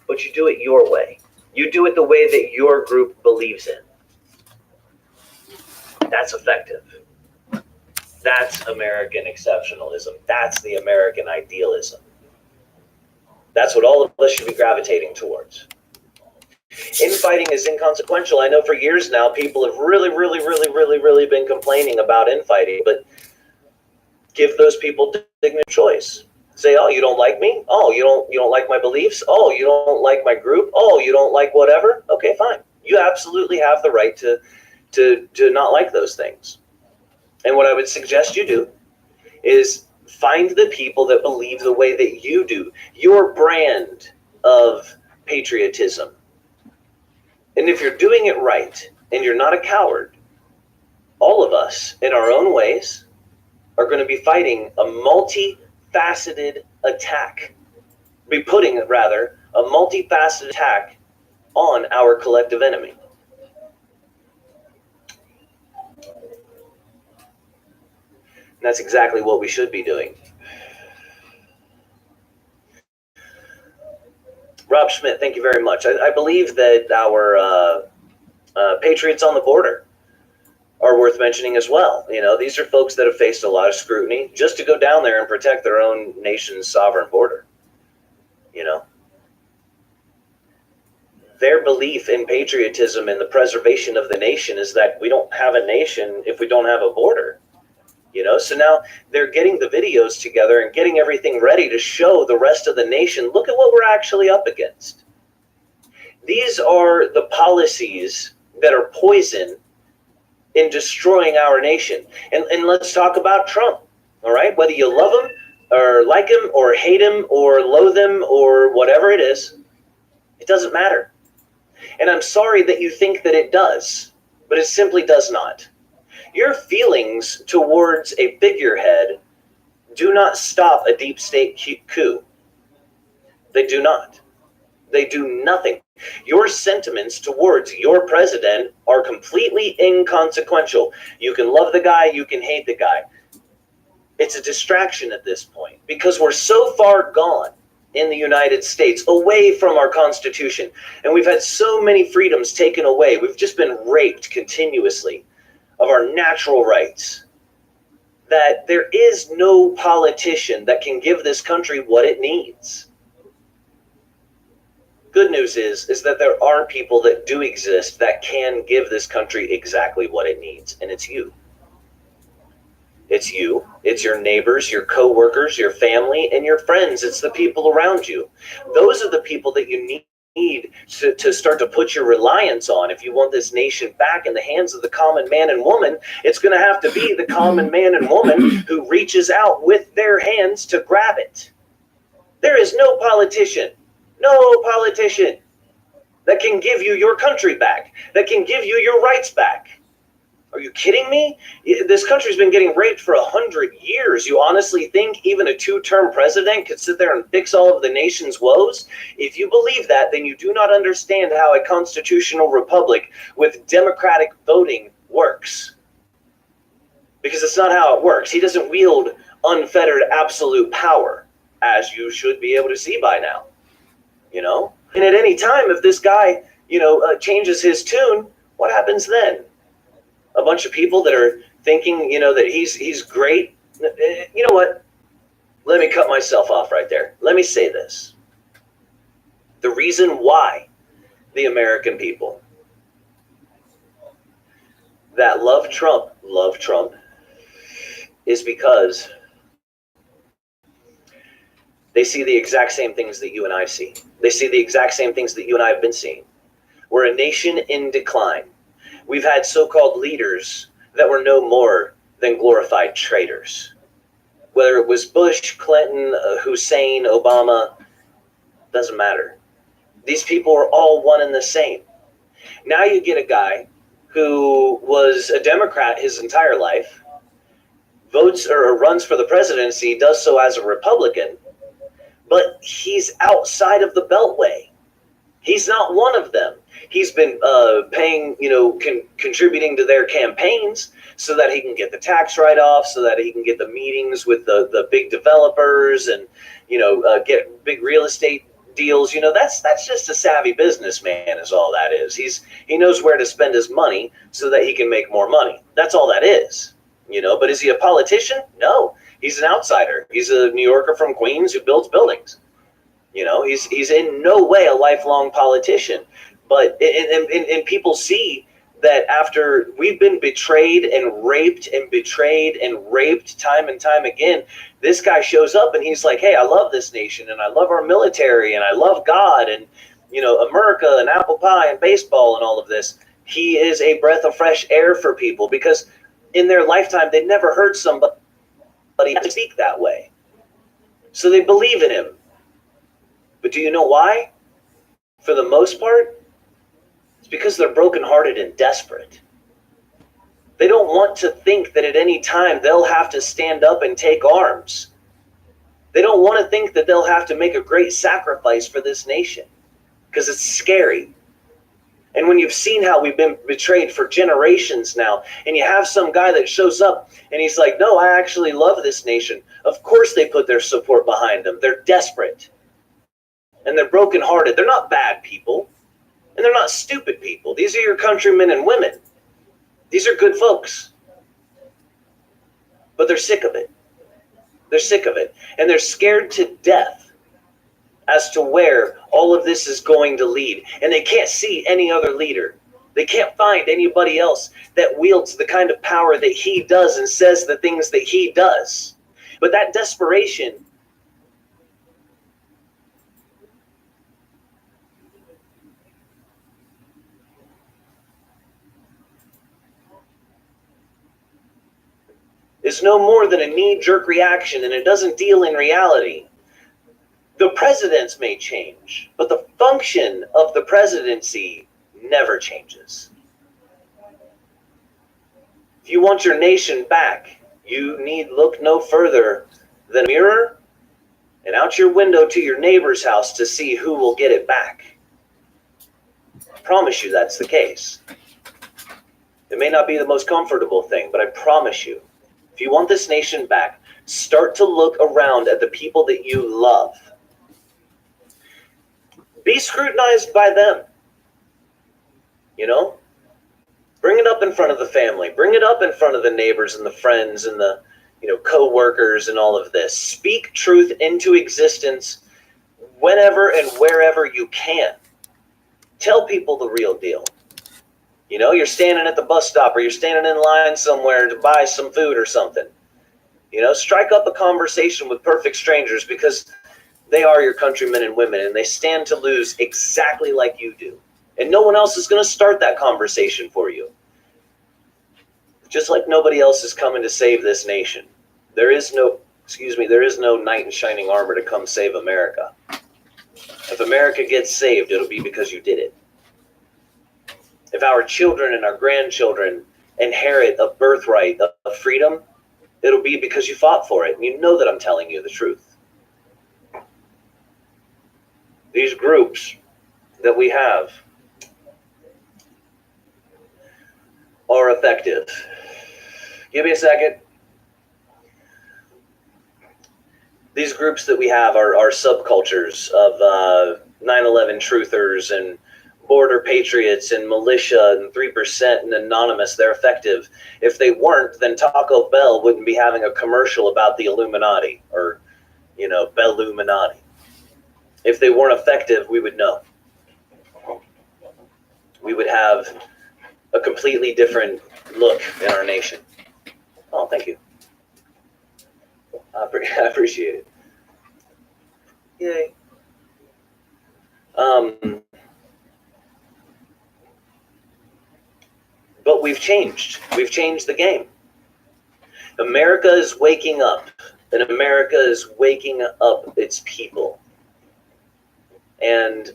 but you do it your way. You do it the way that your group believes in. That's effective. That's American exceptionalism. That's the American idealism. That's what all of us should be gravitating towards. Infighting is inconsequential. I know for years now people have really been complaining about infighting, but give those people dignity of choice. Say, oh, you don't like me? Oh, you don't like my beliefs? Oh, you don't like my group? Oh, you don't like whatever? Okay, fine. You absolutely have the right to not like those things. And what I would suggest you do is find the people that believe the way that you do, your brand of patriotism. And if you're doing it right and you're not a coward, all of us in our own ways are going to be fighting a multifaceted attack, be putting rather a multifaceted attack on our collective enemy. And that's exactly what we should be doing. Rob Schmidt, thank you very much. I believe that our Patriots on the Border are worth mentioning as well. You know, these are folks that have faced a lot of scrutiny just to go down there and protect their own nation's sovereign border. You know, their belief in patriotism and the preservation of the nation is that we don't have a nation if we don't have a border. You know, so now they're getting the videos together and getting everything ready to show the rest of the nation, look at what we're actually up against. These are the policies that are poison in destroying our nation. And let's talk about Trump, all right? Whether you love him or like him or hate him or loathe him or whatever it is, it doesn't matter. And I'm sorry that you think that it does, but it simply does not. Your feelings towards a figurehead do not stop a deep state coup. They do not. They do nothing. Your sentiments towards your president are completely inconsequential. You can love the guy, you can hate the guy. It's a distraction at this point because we're so far gone in the United States away from our Constitution. And we've had so many freedoms taken away. We've just been raped continuously of our natural rights, that there is no politician that can give this country what it needs. Good news is that there are people that do exist that can give this country exactly what it needs, and it's you. It's you, it's your neighbors, your coworkers, your family, and your friends. It's the people around you. Those are the people that you need to start to put your reliance on. If you want this nation back in the hands of the common man and woman, it's going to have to be the common man and woman who reaches out with their hands to grab it. There is no politician that can give you your country back, that can give you your rights back. Are you kidding me? This country's been getting raped for 100 years. You honestly think even a two-term president could sit there and fix all of the nation's woes? If you believe that, then you do not understand how a constitutional republic with democratic voting works. Because it's not how it works. He doesn't wield unfettered absolute power, as you should be able to see by now. You know? And at any time, if this guy, changes his tune, what happens then? A bunch of people that are thinking, that he's great. You know what? Let me cut myself off right there. Let me say this. The reason why the American people that love Trump is because they see the exact same things that you and I see. They see the exact same things that you and I have been seeing. We're a nation in decline. We've had so-called leaders that were no more than glorified traitors. Whether it was Bush, Clinton, Hussein, Obama, doesn't matter. These people are all one and the same. Now you get a guy who was a Democrat his entire life, votes or runs for the presidency, does so as a Republican, but he's outside of the Beltway. He's not one of them. He's been paying, contributing to their campaigns so that he can get the tax write-off, so that he can get the meetings with the big developers and, get big real estate deals. That's just a savvy businessman is all that is. He knows where to spend his money so that he can make more money. That's all that is. But is he a politician? No. He's an outsider. He's a New Yorker from Queens who builds buildings. He's in no way a lifelong politician. But and people see that after we've been betrayed and raped time and time again, this guy shows up and he's like, hey, I love this nation and I love our military and I love God and, America and apple pie and baseball and all of this. He is a breath of fresh air for people because in their lifetime, they never heard somebody speak that way. So they believe in him. But do you know why? For the most part, it's because they're brokenhearted and desperate. They don't want to think that at any time they'll have to stand up and take arms. They don't want to think that they'll have to make a great sacrifice for this nation because it's scary. And when you've seen how we've been betrayed for generations now, and you have some guy that shows up and he's like, no, I actually love this nation. Of course they put their support behind them. They're desperate. And they're brokenhearted. They're not bad people. And they're not stupid people. These are your countrymen and women. These are good folks. But they're sick of it. They're sick of it. And they're scared to death as to where all of this is going to lead. And they can't see any other leader. They can't find anybody else that wields the kind of power that he does and says the things that he does. But that desperation is no more than a knee-jerk reaction, and it doesn't deal in reality. The presidents may change, but the function of the presidency never changes. If you want your nation back, you need look no further than a mirror and out your window to your neighbor's house to see who will get it back. I promise you that's the case. It may not be the most comfortable thing, but I promise you, if you want this nation back, start to look around at the people that you love. Be scrutinized by them. Bring it up in front of the family. Bring it up in front of the neighbors and the friends and the, co-workers and all of this. Speak truth into existence whenever and wherever you can. Tell people the real deal. You're standing at the bus stop or you're standing in line somewhere to buy some food or something. Strike up a conversation with perfect strangers because they are your countrymen and women and they stand to lose exactly like you do. And no one else is going to start that conversation for you. Just like nobody else is coming to save this nation. There is no knight in shining armor to come save America. If America gets saved, it'll be because you did it. If our children and our grandchildren inherit a birthright of freedom, it'll be because you fought for it. And you know that I'm telling you the truth. These groups that we have are effective. Give me a second. These groups that we have are subcultures of 9/11 truthers and border patriots and militia and 3% and anonymous. They're effective. If they weren't, then Taco Bell wouldn't be having a commercial about the Illuminati or, Belluminati. If they weren't effective, we would know. We would have a completely different look in our nation. Oh, thank you. I appreciate it. Yay. But we've changed. We've changed the game. America is waking up, and America is waking up its people. And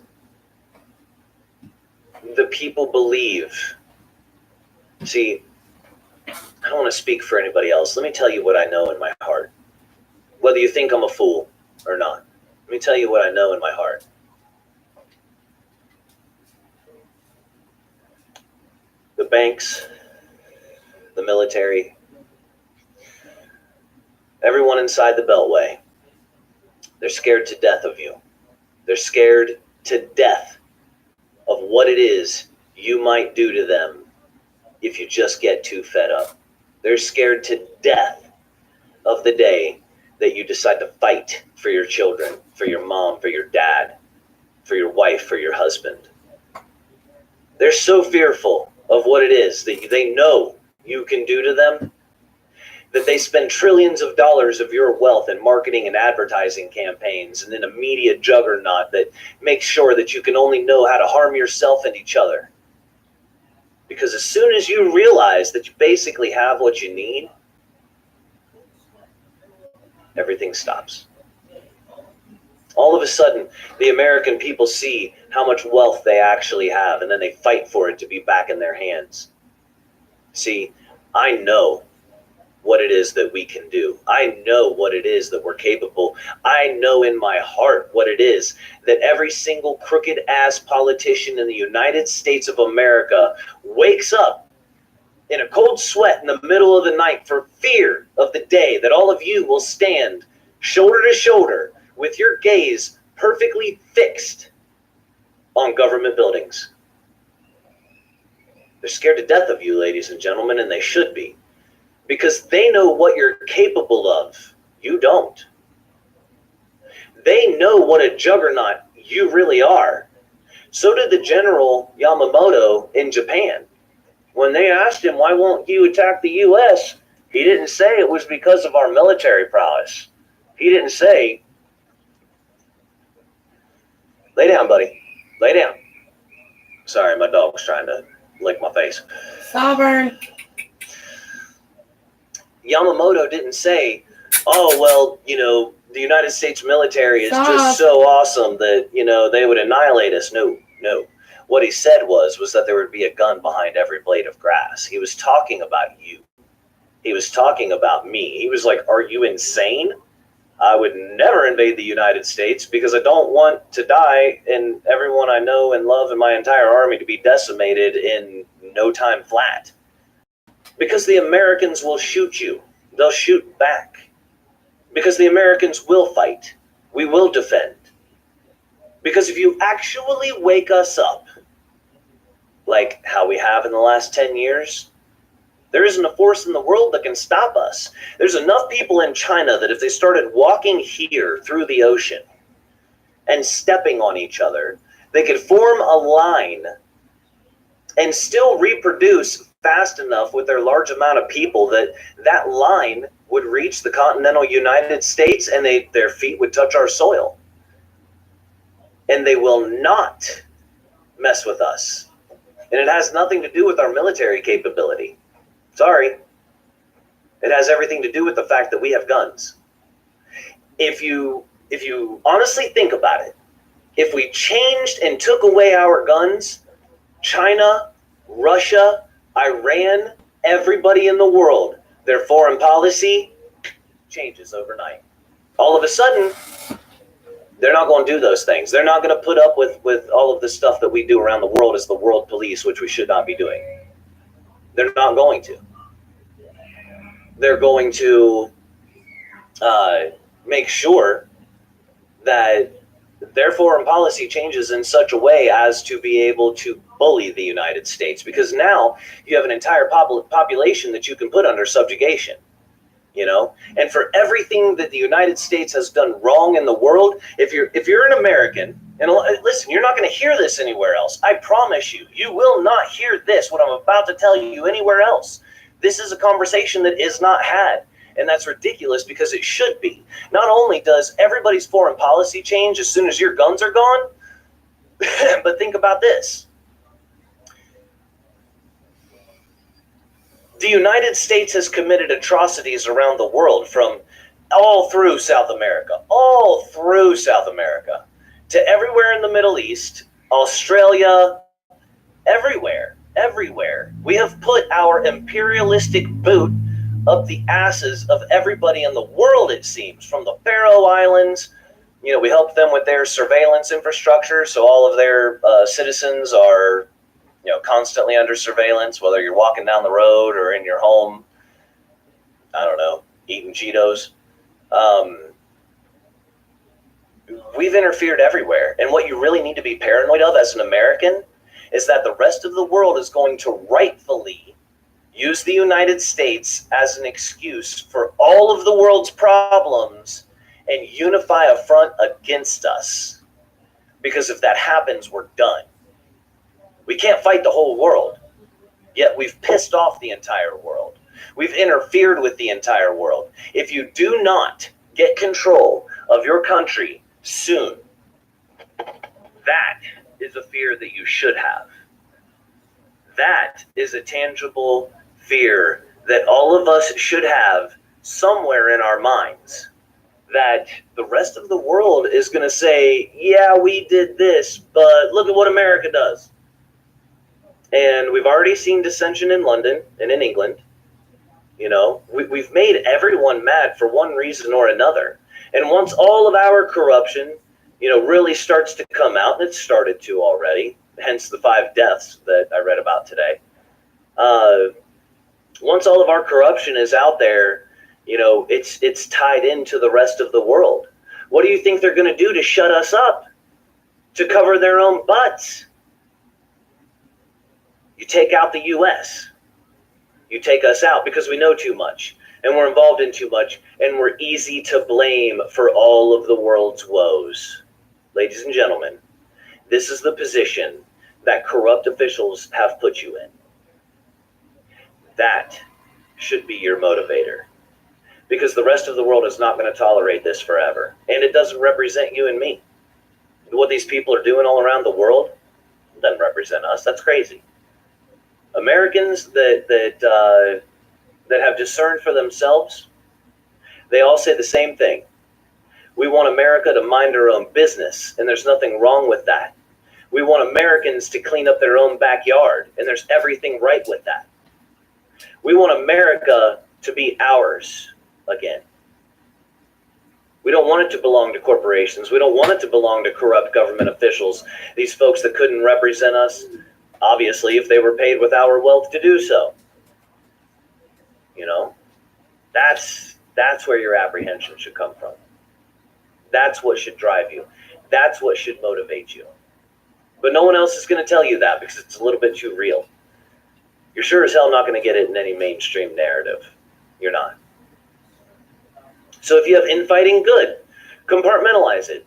the people believe. See, I don't want to speak for anybody else. Let me tell you what I know in my heart. Whether you think I'm a fool or not. Let me tell you what I know in my heart. The banks, the military, everyone inside the Beltway, they're scared to death of you. They're scared to death of what it is you might do to them if you just get too fed up. They're scared to death of the day that you decide to fight for your children, for your mom, for your dad, for your wife, for your husband. They're so fearful of what it is that they know you can do to them that they spend trillions of dollars of your wealth in marketing and advertising campaigns and in a media juggernaut that makes sure that you can only know how to harm yourself and each other. Because as soon as you realize that you basically have what you need, everything stops. All of a sudden, the American people see how much wealth they actually have, and then they fight for it to be back in their hands. See, I know what it is that we can do. I know what it is that we're capable. I know in my heart what it is that every single crooked ass politician in the United States of America wakes up in a cold sweat in the middle of the night for fear of the day that all of you will stand shoulder to shoulder with your gaze perfectly fixed on government buildings. They're scared to death of you, ladies and gentlemen, and they should be. Because they know what you're capable of. You don't. They know what a juggernaut you really are. So did the General Yamamoto in Japan. When they asked him, why won't you attack the U.S., he didn't say it was because of our military prowess. He didn't say, lay down, buddy. Lay down. Sorry, my dog was trying to lick my face. Sovereign. Yamamoto didn't say, oh, well, the United States military is just so awesome that, they would annihilate us. No. What he said was that there would be a gun behind every blade of grass. He was talking about you. He was talking about me. He was like, are you insane? I would never invade the United States because I don't want to die and everyone I know and love in my entire army to be decimated in no time flat. Because the Americans will shoot you. They'll shoot back. Because the Americans will fight. We will defend. Because if you actually wake us up, like how we have in the last 10 years, there isn't a force in the world that can stop us. There's enough people in China that if they started walking here through the ocean and stepping on each other, they could form a line and still reproduce fast enough with their large amount of people that that line would reach the continental United States and their feet would touch our soil. And they will not mess with us. And it has nothing to do with our military capability. Sorry. It has everything to do with the fact that we have guns. If you honestly think about it, if we changed and took away our guns, China, Russia, Iran, everybody in the world, their foreign policy changes overnight. All of a sudden, they're not going to do those things. They're not going to put up with all of the stuff that we do around the world as the world police, which we should not be doing. They're not going to. They're going to make sure that their foreign policy changes in such a way as to be able to bully the United States, because now you have an entire population that you can put under subjugation, and for everything that the United States has done wrong in the world, if you're an American, and listen, you're not going to hear this anywhere else. I promise you, you will not hear this, what I'm about to tell you, anywhere else. This is a conversation that is not had. And that's ridiculous because it should be. Not only does everybody's foreign policy change as soon as your guns are gone, but think about this. The United States has committed atrocities around the world, from all through South America, to everywhere in the Middle East, Australia, everywhere. We have put our imperialistic boot up the asses of everybody in the world, it seems, from the Faroe Islands. We help them with their surveillance infrastructure, so all of their citizens are, constantly under surveillance, whether you're walking down the road or in your home, I don't know, eating Cheetos. we've interfered everywhere. And what you really need to be paranoid of as an American is that the rest of the world is going to rightfully use the United States as an excuse for all of the world's problems and unify a front against us. Because if that happens, we're done. We can't fight the whole world, yet we've pissed off the entire world. We've interfered with the entire world. If you do not get control of your country soon, that is a fear that you should have. That is a tangible fear that all of us should have somewhere in our minds. That the rest of the world is going to say, yeah, we did this, but look at what America does. And we've already seen dissension in London and in England. You know, we've made everyone mad for one reason or another. And once all of our corruption, you know, really starts to come out, and it's started to already, hence the 5 deaths that I read about today. Once all of our corruption is out there, you know, it's tied into the rest of the world. What do you think they're going to do to shut us up? To cover their own butts? You take out the U.S. You take us out because we know too much, and we're involved in too much, and we're easy to blame for all of the world's woes. Ladies and gentlemen, this is the position that corrupt officials have put you in. That should be your motivator, because the rest of the world is not going to tolerate this forever, and it doesn't represent you and me. What these people are doing all around the world doesn't represent us. That's crazy. Americans that have discerned for themselves, they all say the same thing. We want America to mind her own business, and there's nothing wrong with that. We want Americans to clean up their own backyard, and there's everything right with that. We want America to be ours again. We don't want it to belong to corporations. We don't want it to belong to corrupt government officials, these folks that couldn't represent us, obviously, if they were paid with our wealth to do so. You know, that's where your apprehension should come from. That's what should drive you. That's what should motivate you. But no one else is going to tell you that because it's a little bit too real. You're sure as hell not going to get it in any mainstream narrative. You're not. So if you have infighting, good. Compartmentalize it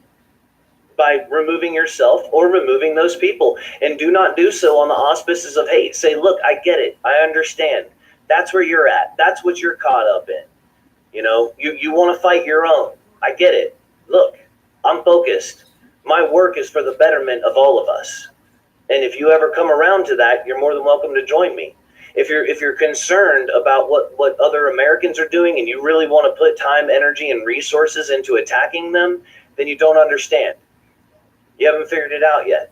by removing yourself or removing those people. And do not do so on the auspices of hate. Say, look, I get it. I understand. That's where you're at. That's what you're caught up in. You know, you want to fight your own. I get it. Look, I'm focused. My work is for the betterment of all of us. And if you ever come around to that, you're more than welcome to join me. If you're concerned about what other Americans are doing and you really want to put time, energy, and resources into attacking them, then you don't understand. You haven't figured it out yet.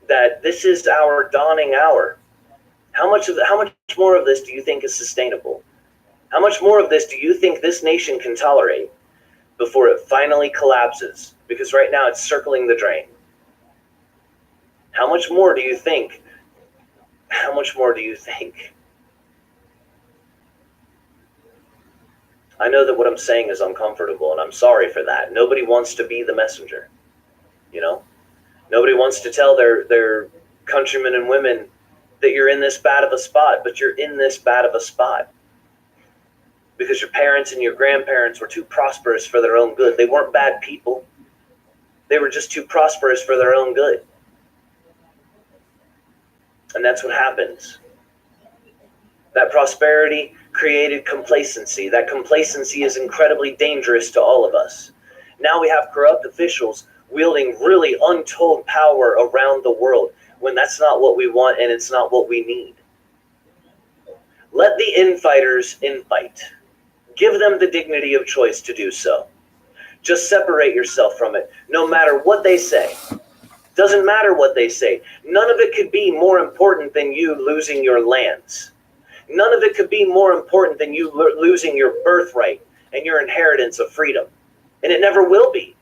That this is our dawning hour. How much more of this do you think is sustainable? How much more of this do you think this nation can tolerate before it finally collapses? Because right now it's circling the drain. How much more do you think? How much more do you think? I know that what I'm saying is uncomfortable, and I'm sorry for that. Nobody wants to be the messenger, you know? Nobody wants to tell their countrymen and women that you're in this bad of a spot, but you're in this bad of a spot because your parents and your grandparents were too prosperous for their own good. They weren't bad people. They were just too prosperous for their own good. And that's what happens. That prosperity created complacency. That complacency is incredibly dangerous to all of us. Now we have corrupt officials wielding really untold power around the world when that's not what we want and it's not what we need. Let the infighters infight. Give them the dignity of choice to do so. Just separate yourself from it, no matter what they say. Doesn't matter what they say. None of it could be more important than you losing your lands. None of it could be more important than you losing your birthright and your inheritance of freedom. And it never will be.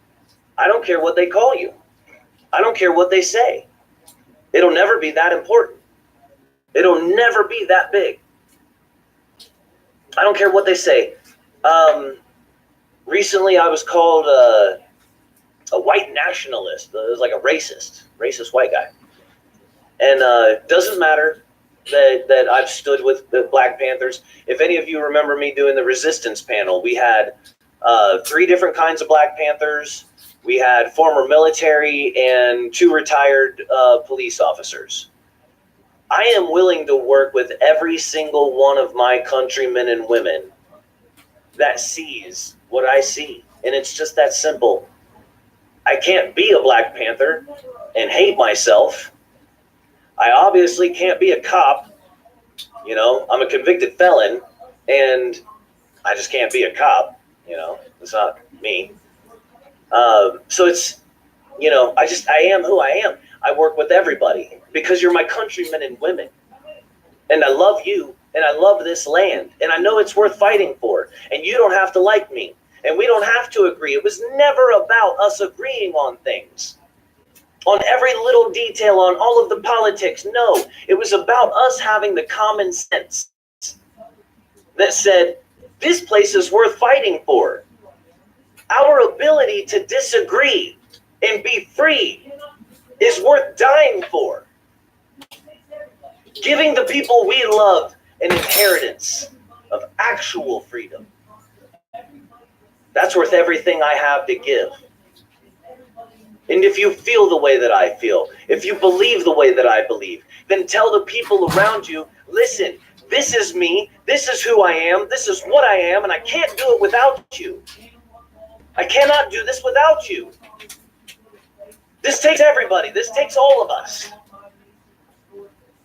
I don't care what they call you. I don't care what they say. It'll never be that important. It'll never be that big. I don't care what they say. Recently I was called a white nationalist. It was like a racist white guy. And doesn't matter that I've stood with the Black Panthers. If any of you remember me doing the resistance panel, we had 3 different kinds of Black Panthers. We had former military and 2 retired police officers. I am willing to work with every single one of my countrymen and women that sees what I see. And it's just that simple. I can't be a Black Panther and hate myself. I obviously can't be a cop. You know, I'm a convicted felon, and I just can't be a cop. You know, it's not me. So it's, you know, I am who I am. I work with everybody because you're my countrymen and women. And I love you, and I love this land, and I know it's worth fighting for. And you don't have to like me, and we don't have to agree. It was never about us agreeing on things, on every little detail, on all of the politics. No, it was about us having the common sense that said, this place is worth fighting for. Our ability to disagree and be free is worth dying for. Giving the people we love an inheritance of actual freedom. That's worth everything I have to give. And if you feel the way that I feel, if you believe the way that I believe, then tell the people around you, listen, this is me, this is who I am, this is what I am, and I can't do it without you. I cannot do this without you. This takes everybody. This takes all of us.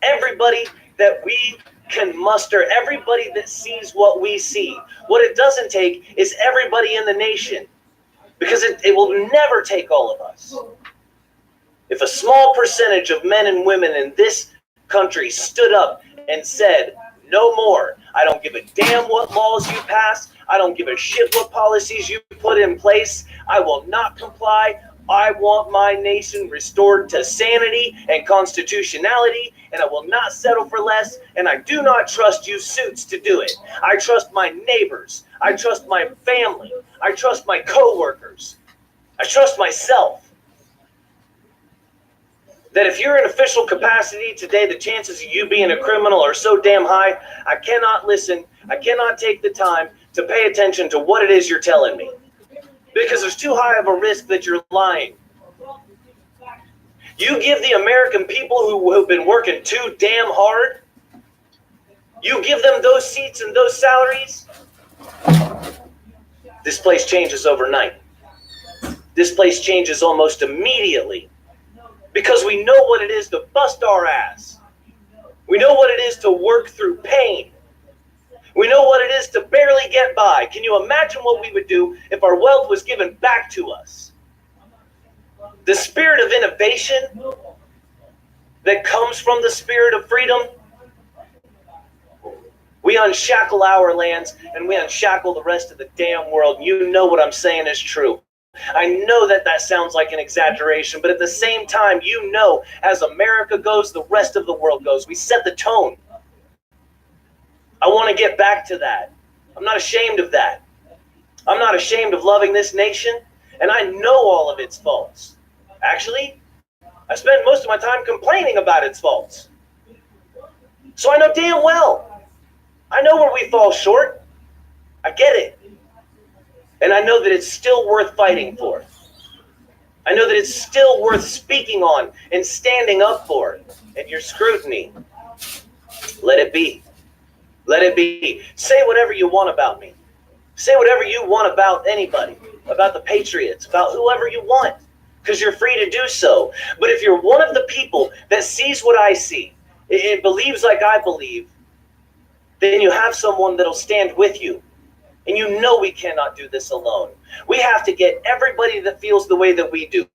Everybody that we can muster, everybody that sees what we see. What it doesn't take is everybody in the nation, because it will never take all of us. If a small percentage of men and women in this country stood up and said, no more. I don't give a damn what laws you pass. I don't give a shit what policies you put in place. I will not comply. I want my nation restored to sanity and constitutionality, and I will not settle for less, and I do not trust you suits to do it. I trust my neighbors. I trust my family. I trust my co-workers. I trust myself. That if you're in official capacity today, the chances of you being a criminal are so damn high, I cannot listen. I cannot take the time to pay attention to what it is you're telling me. Because there's too high of a risk that you're lying. You give the American people who have been working too damn hard, you give them those seats and those salaries, this place changes overnight. This place changes almost immediately. Because we know what it is to bust our ass. We know what it is to work through pain. We know what it is to barely get by. Can you imagine what we would do if our wealth was given back to us? The spirit of innovation that comes from the spirit of freedom. We unshackle our lands and we unshackle the rest of the damn world. You know what I'm saying is true. I know that sounds like an exaggeration, but at the same time, you know, as America goes, the rest of the world goes. We set the tone. I want to get back to that. I'm not ashamed of that. I'm not ashamed of loving this nation, and I know all of its faults. Actually, I spend most of my time complaining about its faults. So I know damn well. I know where we fall short. I get it. And I know that it's still worth fighting for. I know that it's still worth speaking on and standing up for. And your scrutiny, let it be. Let it be. Say whatever you want about me. Say whatever you want about anybody, about the Patriots, about whoever you want, because you're free to do so. But if you're one of the people that sees what I see and believes like I believe, then you have someone that'll stand with you. And you know we cannot do this alone. We have to get everybody that feels the way that we do.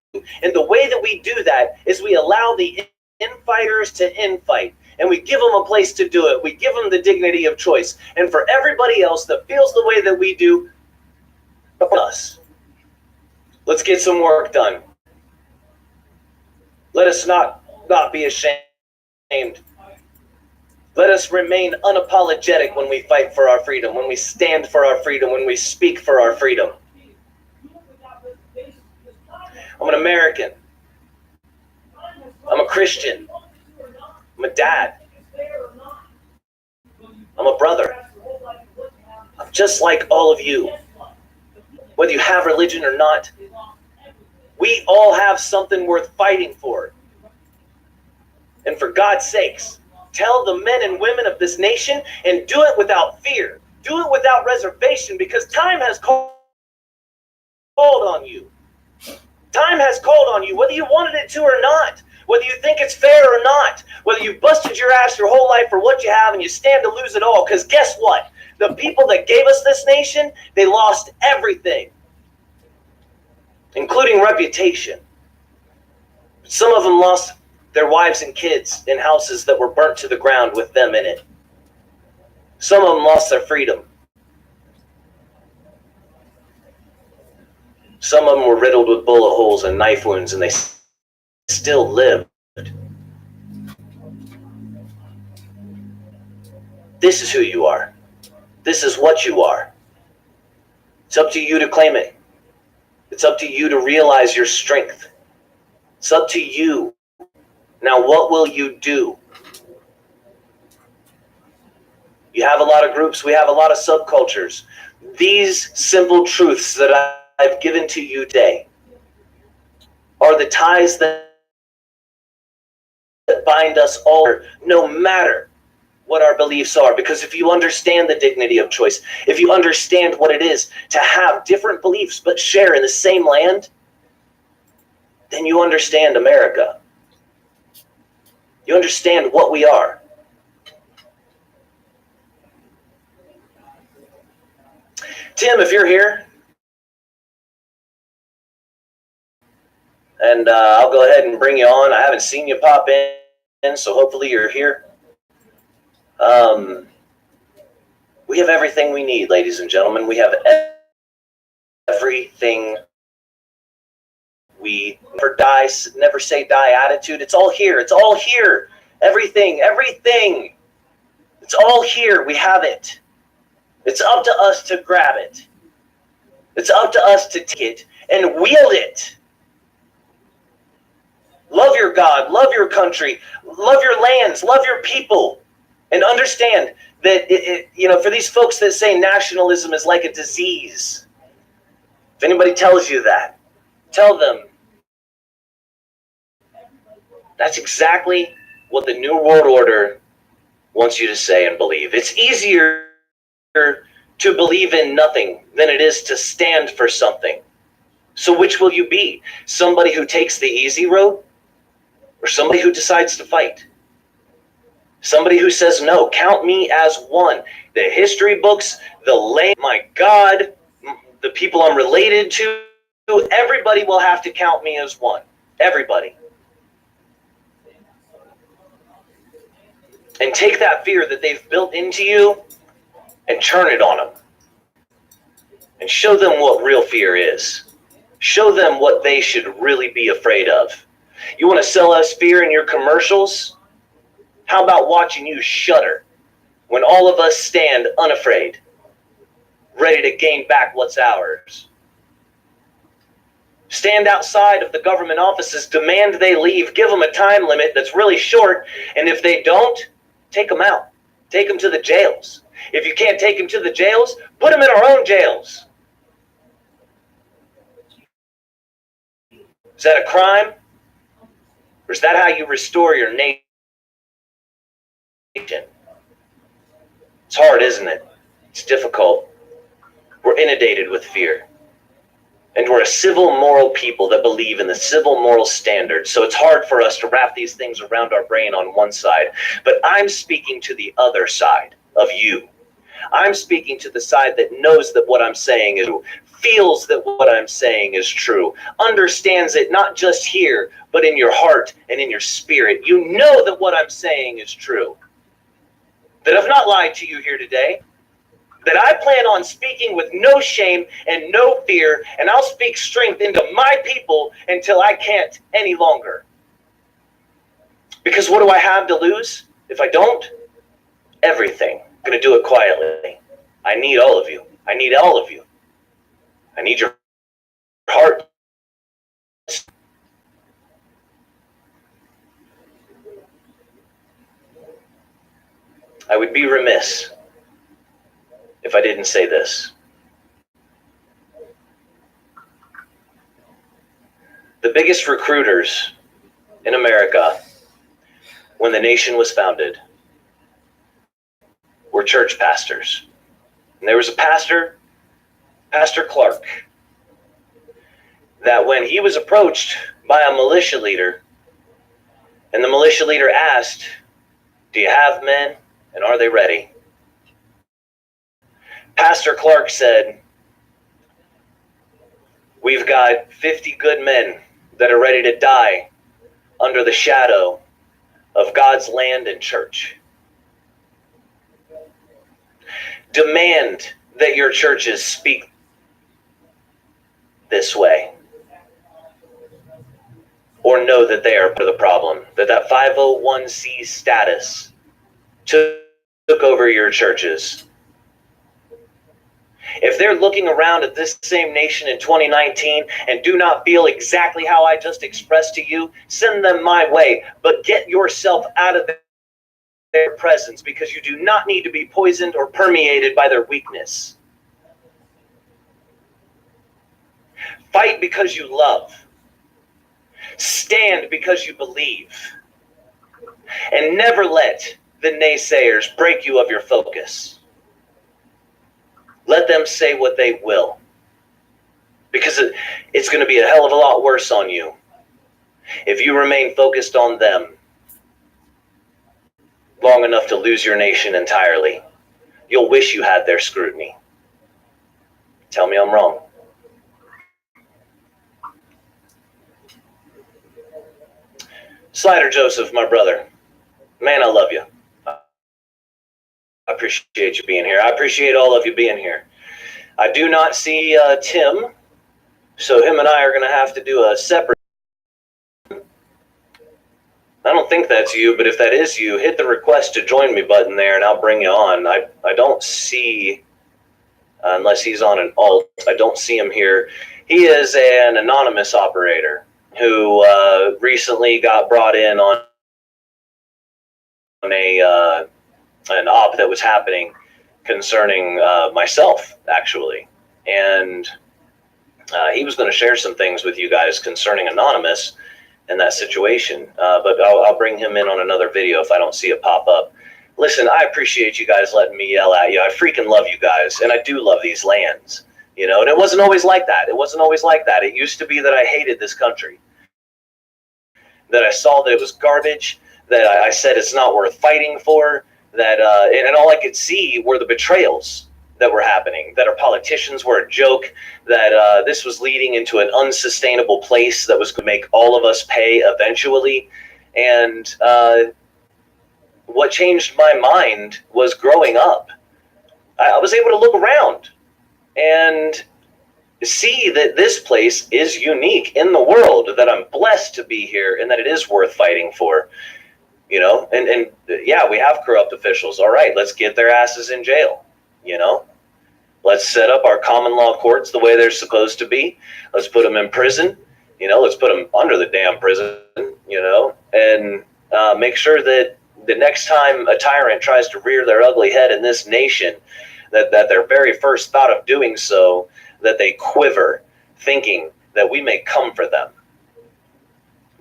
And the way that we do that is we allow the infighters to infight. And we give them a place to do it. We give them the dignity of choice. And for everybody else that feels the way that we do, us. Let's get some work done. Let us not be ashamed. Let us remain unapologetic when we fight for our freedom, when we stand for our freedom, when we speak for our freedom. I'm an American. I'm a Christian. I'm a dad. I'm a brother. I'm just like all of you. Whether you have religion or not, we all have something worth fighting for. And for God's sakes, tell the men and women of this nation, and do it without fear. Do it without reservation, because time has called on you. Time has called on you, whether you wanted it to or not. Whether you think it's fair or not. Whether you busted your ass your whole life for what you have and you stand to lose it all. Because guess what? The people that gave us this nation, they lost everything, including reputation. Some of them lost their wives and kids in houses that were burnt to the ground with them in it. Some of them lost their freedom. Some of them were riddled with bullet holes and knife wounds, and they still lived. This is who you are. This is what you are. It's up to you to claim it. It's up to you to realize your strength. It's up to you. Now, what will you do? You have a lot of groups. We have a lot of subcultures. These simple truths that I've given to you today are the ties that bind us all, no matter what our beliefs are. Because if you understand the dignity of choice, if you understand what it is to have different beliefs but share in the same land, then you understand America. You understand what we are. Tim, if you're here, and I'll go ahead and bring you on. I haven't seen you pop in, so hopefully you're here. We have everything we need, ladies and gentlemen. We have everything. We never say die attitude. It's all here. It's all here. Everything. It's all here. We have it. It's up to us to grab it. It's up to us to take it and wield it. Love your God, love your country, love your lands, love your people, and understand that, for these folks that say nationalism is like a disease, if anybody tells you that, tell them that's exactly what the New World Order wants you to say and believe. It's easier to believe in nothing than it is to stand for something. So which will you be? Somebody who takes the easy road? Or somebody who decides to fight? Somebody who says, no, count me as one. The history books, the land, my God, the people I'm related to, everybody will have to count me as one. Everybody. And take that fear that they've built into you and turn it on them. And show them what real fear is. Show them what they should really be afraid of. You want to sell us fear in your commercials? How about watching you shudder when all of us stand unafraid, ready to gain back what's ours? Stand outside of the government offices, demand they leave, give them a time limit that's really short, and if they don't, take them out. Take them to the jails. If you can't take them to the jails, put them in our own jails. Is that a crime? Or is that how you restore your nation? It's hard, isn't it? It's difficult. We're inundated with fear. And we're a civil, moral people that believe in the civil, moral standards. So it's hard for us to wrap these things around our brain on one side. But I'm speaking to the other side of you. I'm speaking to the side that knows that what I'm saying is true, feels that what I'm saying is true, understands it not just here, but in your heart and in your spirit. You know that what I'm saying is true. That I've not lied to you here today. That I plan on speaking with no shame and no fear, and I'll speak strength into my people until I can't any longer. Because what do I have to lose if I don't? Everything. I'm going to do it quietly. I need all of you. I need all of you. I need your heart. I would be remiss if I didn't say this. The biggest recruiters in America when the nation was founded were church pastors. And there was a pastor, Pastor Clark, that when he was approached by a militia leader, and the militia leader asked, "Do you have men, and are they ready?" Pastor Clark said, "We've got 50 good men that are ready to die under the shadow of God's land and church." Demand that your churches speak this way, or know that they are part of the problem, that 501c status took over your churches. If they're looking around at this same nation in 2019 and do not feel exactly how I just expressed to you, send them my way, but get yourself out of their presence, because you do not need to be poisoned or permeated by their weakness. Fight because you love. Stand because you believe. And never let the naysayers break you of your focus. Let them say what they will, because it's going to be a hell of a lot worse on you if you remain focused on them long enough to lose your nation entirely. You'll wish you had their scrutiny. Tell me I'm wrong. Slider Joseph, my brother, man, I love you. I appreciate you being here. I appreciate all of you being here. I do not see Tim, so him and I are going to have to do a separate. I don't think that's you, but if that is you, hit the request to join me button there and I'll bring you on. I don't see, unless he's on an alt, I don't see him here. He is an anonymous operator who recently got brought in on an op that was happening concerning myself, actually. And he was going to share some things with you guys concerning Anonymous and that situation. But I'll bring him in on another video if I don't see it pop up. Listen, I appreciate you guys letting me yell at you. I freaking love you guys, and I do love these lands. You know, and it wasn't always like that. It wasn't always like that. It used to be that I hated this country, that I saw that it was garbage, that I said it's not worth fighting for, that and all I could see were the betrayals that were happening, that our politicians were a joke, that this was leading into an unsustainable place that was going to make all of us pay eventually. And what changed my mind was growing up. I was able to look around and see that this place is unique in the world, that I'm blessed to be here, and that it is worth fighting for. You know, and yeah, we have corrupt officials. All right, let's get their asses in jail. You know, let's set up our common law courts the way they're supposed to be. Let's put them in prison. You know, let's put them under the damn prison, you know, and make sure that the next time a tyrant tries to rear their ugly head in this nation, that their very first thought of doing so, that they quiver, thinking that we may come for them,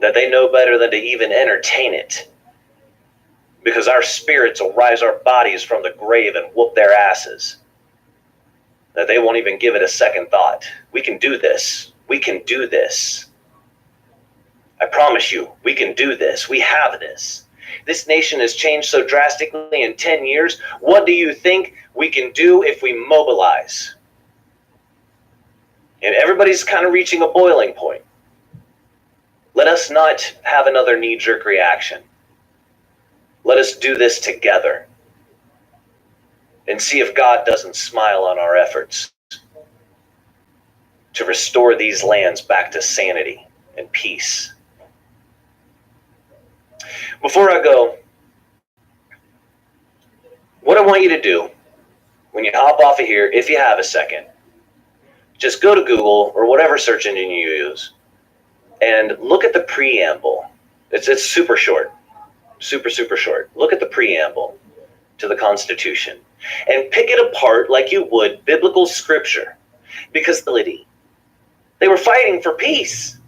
that they know better than to even entertain it, because our spirits will rise our bodies from the grave and whoop their asses, that they won't even give it a second thought. We can do this. We can do this. I promise you, we can do this. We have this. This nation has changed so drastically in 10 years. What do you think we can do if we mobilize? And everybody's kind of reaching a boiling point. Let us not have another knee-jerk reaction. Let us do this together and see if God doesn't smile on our efforts to restore these lands back to sanity and peace. Before I go, what I want you to do when you hop off of here, if you have a second, just go to Google or whatever search engine you use and look at the preamble. It's super short. Super short. Look at the preamble to the Constitution and pick it apart like you would biblical scripture, because they were fighting for peace.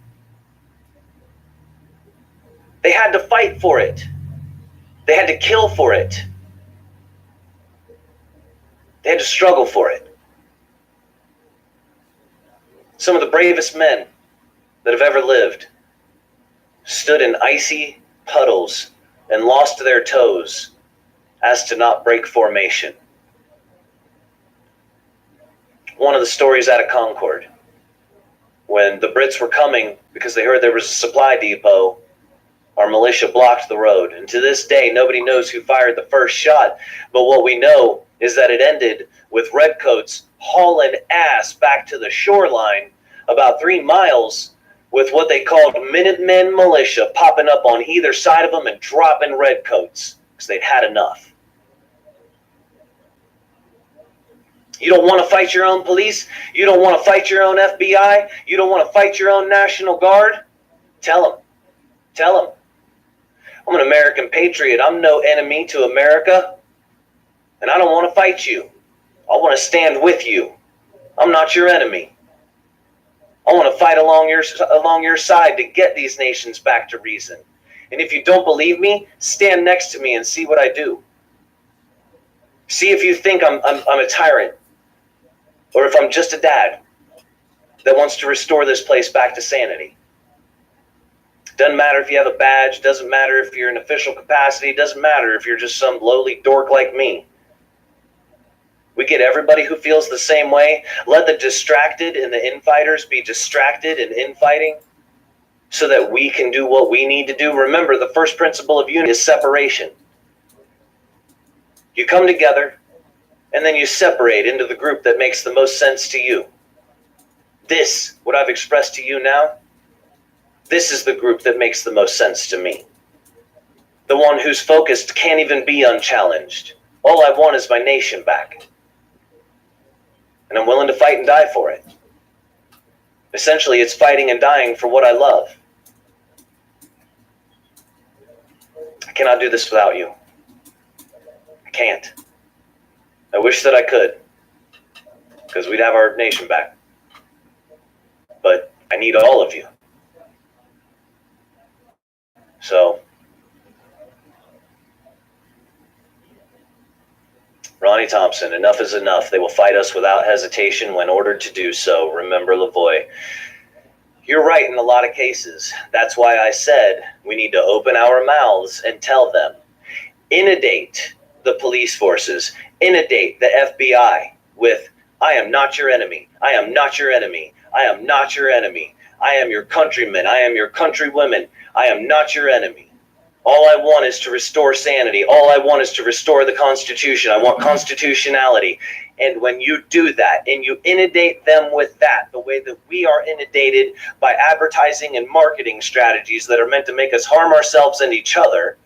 They had to fight for it. They had to kill for it. They had to struggle for it. Some of the bravest men that have ever lived stood in icy puddles and lost their toes as to not break formation. One of the stories out of Concord, when the Brits were coming because they heard there was a supply depot, our militia blocked the road. And to this day, nobody knows who fired the first shot. But what we know is that it ended with redcoats hauling ass back to the shoreline about 3 miles with what they called Minutemen militia popping up on either side of them and dropping redcoats because they'd had enough. You don't want to fight your own police? You don't want to fight your own FBI? You don't want to fight your own National Guard? Tell them. Tell them. I'm an American patriot. I'm no enemy to America. And I don't want to fight you. I want to stand with you. I'm not your enemy. I want to fight along your side to get these nations back to reason. And if you don't believe me, stand next to me and see what I do. See if you think I'm a tyrant, or if I'm just a dad that wants to restore this place back to sanity. Doesn't matter if you have a badge, doesn't matter if you're in official capacity, doesn't matter if you're just some lowly dork like me. We get everybody who feels the same way. Let the distracted and the infighters be distracted and infighting so that we can do what we need to do. Remember, the first principle of unity is separation. You come together and then you separate into the group that makes the most sense to you. This, what I've expressed to you now, this is the group that makes the most sense to me. The one who's focused can't even be unchallenged. All I want is my nation back. And I'm willing to fight and die for it. Essentially, it's fighting and dying for what I love. I cannot do this without you. I can't. I wish that I could, because we'd have our nation back. But I need all of you. So, Ronnie Thompson, enough is enough. They will fight us without hesitation when ordered to do so. Remember Lavoie. You're right in a lot of cases. That's why I said we need to open our mouths and tell them. Inundate the police forces. Inundate the FBI with, I am not your enemy. I am not your enemy. I am not your enemy. I am your countrymen. I am your countrywomen. I am not your enemy. All I want is to restore sanity. All I want is to restore the Constitution. I want constitutionality. And when you do that and you inundate them with that, the way that we are inundated by advertising and marketing strategies that are meant to make us harm ourselves and each other,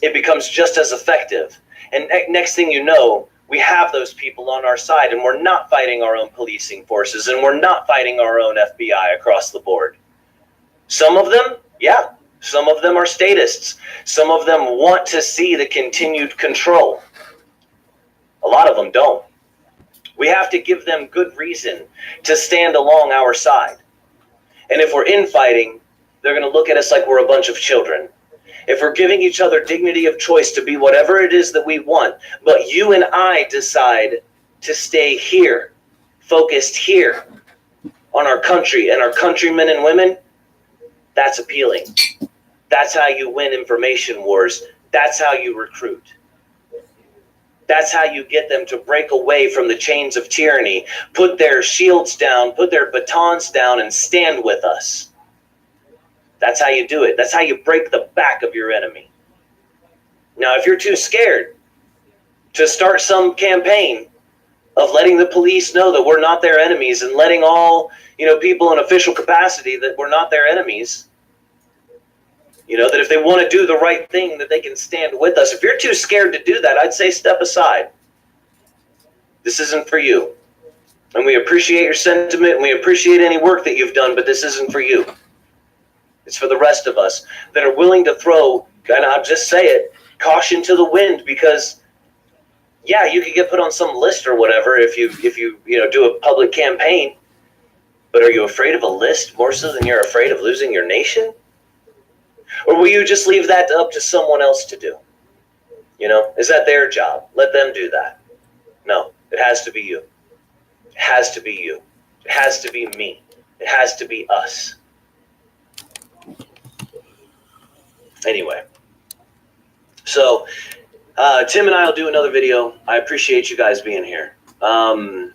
it becomes just as effective. And next thing you know, we have those people on our side, and we're not fighting our own policing forces, and we're not fighting our own FBI across the board. Some of them, yeah, some of them are statists. Some of them want to see the continued control. A lot of them don't. We have to give them good reason to stand along our side. And if we're infighting, they're going to look at us like we're a bunch of children. If we're giving each other dignity of choice to be whatever it is that we want, but you and I decide to stay here, focused here on our country and our countrymen and women, that's appealing. That's how you win information wars. That's how you recruit. That's how you get them to break away from the chains of tyranny, put their shields down, put their batons down, and stand with us. That's how you do it. That's how you break the back of your enemy. Now, if you're too scared to start some campaign of letting the police know that we're not their enemies and letting all, people in official capacity that we're not their enemies, that if they want to do the right thing, that they can stand with us. If you're too scared to do that, I'd say step aside. This isn't for you. And we appreciate your sentiment, and we appreciate any work that you've done, but this isn't for you. It's for the rest of us that are willing to throw, and I'll just say it, caution to the wind, because Yeah, you could get put on some list or whatever if you do a public campaign. But are you afraid of a list more so than you're afraid of losing your nation? Or will you just leave that up to someone else to do? Is that their job? Let them do that. No, it has to be you. It has to be you. It has to be me. It has to be us. Anyway, so Tim and I will do another video. I appreciate you guys being here. Oh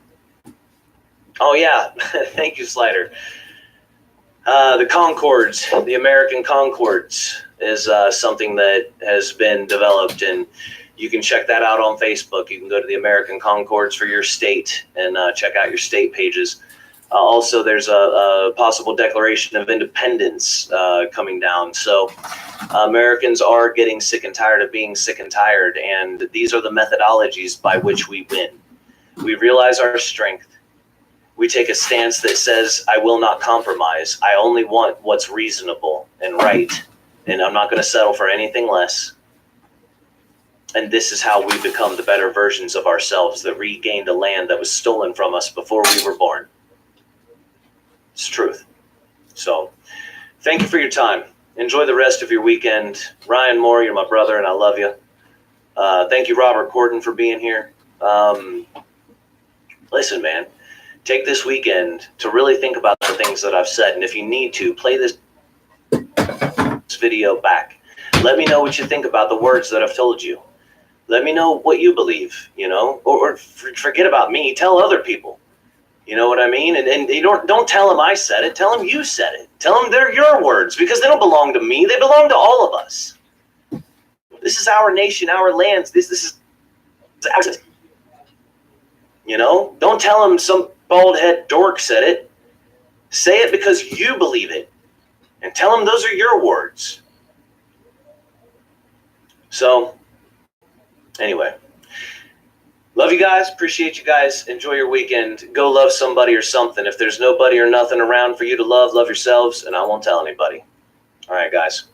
yeah, thank you, Slider. The Concords, the American Concords, is something that has been developed, and you can check that out on Facebook. You can go to the American Concords for your state and check out your state pages. Also, there's a possible Declaration of Independence coming down. So Americans are getting sick and tired of being sick and tired, and these are the methodologies by which we win. We realize our strength. We take a stance that says, I will not compromise. I only want what's reasonable and right, and I'm not going to settle for anything less. And this is how we become the better versions of ourselves that regained a land that was stolen from us before we were born. It's truth. So thank you for your time. Enjoy the rest of your weekend. Ryan Moore, you're my brother, and I love you. Thank you, Robert Corden, for being here. Listen, man, take this weekend to really think about the things that I've said. And if you need to, play this video back. Let me know what you think about the words that I've told you. Let me know what you believe, or forget about me. Tell other people. You know what I mean? And you don't tell them I said it. Tell them you said it. Tell them they're your words, because they don't belong to me. They belong to all of us. This is our nation, our lands. This is ours. Don't tell them some bald head dork said it. Say it because you believe it. And tell them those are your words. So, anyway. Love you guys. Appreciate you guys. Enjoy your weekend. Go love somebody or something. If there's nobody or nothing around for you to love, love yourselves, and I won't tell anybody. All right, guys.